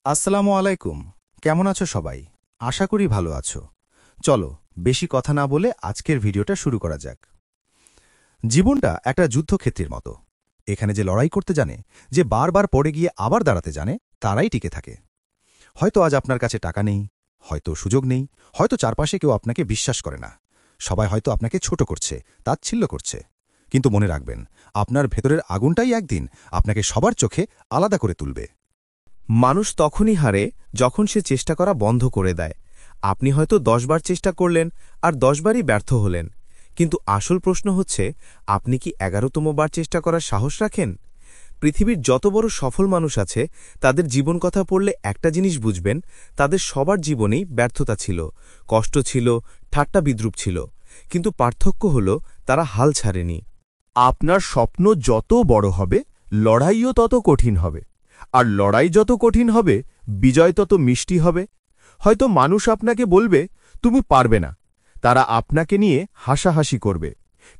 আসসালামু আলাইকুম। কেমন আছো সবাই? আশা করি ভালো আছো। চলো বেশি কথা না বলে আজকের ভিডিওটা শুরু করা যাক। জীবনটা একটা যুদ্ধক্ষেত্রের মতো। এখানে যে লড়াই করতে জানে, যে বারবার পড়ে গিয়ে আবার দাঁড়াতে জানে, তারাই টিকে থাকে। হয়তো আজ আপনার কাছে টাকা নেই, হয়তো সুযোগ নেই, হয়তো চারপাশে কেউ আপনাকে বিশ্বাস করে না। সবাই হয়তো আপনাকে ছোট করছে, তাচ্ছিল্য করছে। কিন্তু মনে রাখবেন, আপনার ভেতরের আগুনটাই একদিন আপনাকে সবার চোখে আলাদা করে তুলবে। মানুষ তখনই হারে যখন সে চেষ্টা করা বন্ধ করে দেয়। আপনি হয়তো ১০ বার চেষ্টা করলেন আর ১০ বারই ব্যর্থ হলেন, কিন্তু আসল প্রশ্ন হচ্ছে, আপনি কি ১১তম বার চেষ্টা করার সাহস রাখেন? পৃথিবীর যত বড় সফল মানুষ আছে, তাদের জীবন কথা পড়লে একটা জিনিস বুঝবেন, তাদের সবার জীবনেই ব্যর্থতা ছিল, কষ্ট ছিল, ঠাট্টা বিদ্রূপ ছিল, কিন্তু পার্থক্য হল তারা হাল ছাড়েনি। আপনার স্বপ্ন যত বড় হবে, লড়াইও তত কঠিন হবে। আর লড়াই যত কঠিন হবে, বিজয় তত মিষ্টি হবে। হয়তো মানুষ আপনাকে বলবে, তুমি পারবে না। তারা আপনাকে নিয়ে হাসাহাসি করবে।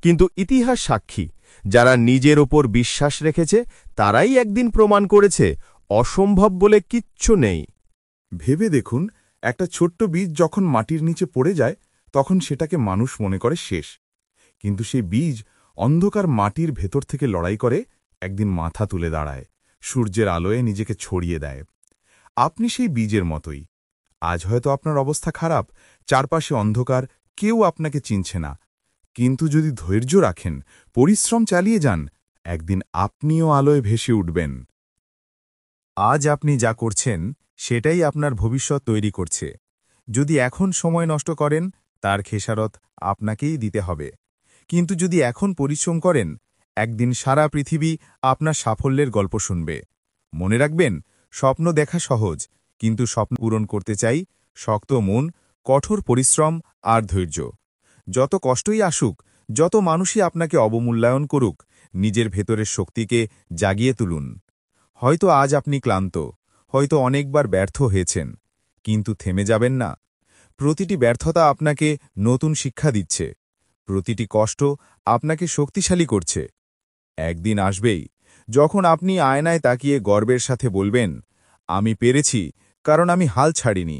কিন্তু ইতিহাস সাক্ষী, যারা নিজের ওপর বিশ্বাস রেখেছে, তারাই একদিন প্রমাণ করেছে অসম্ভব বলে কিচ্ছু নেই। ভেবে দেখুন, একটা ছোট্ট বীজ যখন মাটির নিচে পড়ে যায়, তখন সেটাকে মানুষ মনে করে শেষ। কিন্তু সেই বীজ অন্ধকার মাটির ভেতর থেকে লড়াই করে, একদিন মাথা তুলে দাঁড়ায়, সূর্যের আলোয় নিজেকে ছড়িয়ে দেয়। আপনি সেই বীজের মতোই। আজ হয়তো আপনার অবস্থা খারাপ, চারপাশে অন্ধকার, কেউ আপনাকে চিনছে না। কিন্তু যদি ধৈর্য রাখেন, পরিশ্রম চালিয়ে যান, একদিন আপনিও আলোয় ভেসে উঠবেন। আজ আপনি যা করছেন, সেটাই আপনার ভবিষ্যৎ তৈরি করছে। যদি এখন সময় নষ্ট করেন, তার খেসারত আপনাকেই দিতে হবে। কিন্তু যদি এখন পরিশ্রম করেন, একদিন সারা পৃথিবী আপনার সাফল্যের গল্প শুনবে। মনে রাখবেন, স্বপ্ন দেখা সহজ, কিন্তু স্বপ্ন পূরণ করতে চাই শক্ত মন, কঠোর পরিশ্রম আর ধৈর্য। যত কষ্টই আসুক, যত মানুষই আপনাকে অবমূল্যায়ন করুক, নিজের ভেতরের শক্তিকে জাগিয়ে তুলুন। হয়তো আজ আপনি ক্লান্ত, হয়তো অনেকবার ব্যর্থ হয়েছেন, কিন্তু থেমে যাবেন না। প্রতিটি ব্যর্থতা আপনাকে নতুন শিক্ষা দিচ্ছে, প্রতিটি কষ্ট আপনাকে শক্তিশালী করছে। একদিন আসবেই যখন আপনি আয়নায় তাকিয়ে গর্বের সাথে বলবেন, আমি পেরেছি, কারণ আমি হাল ছাড়িনি।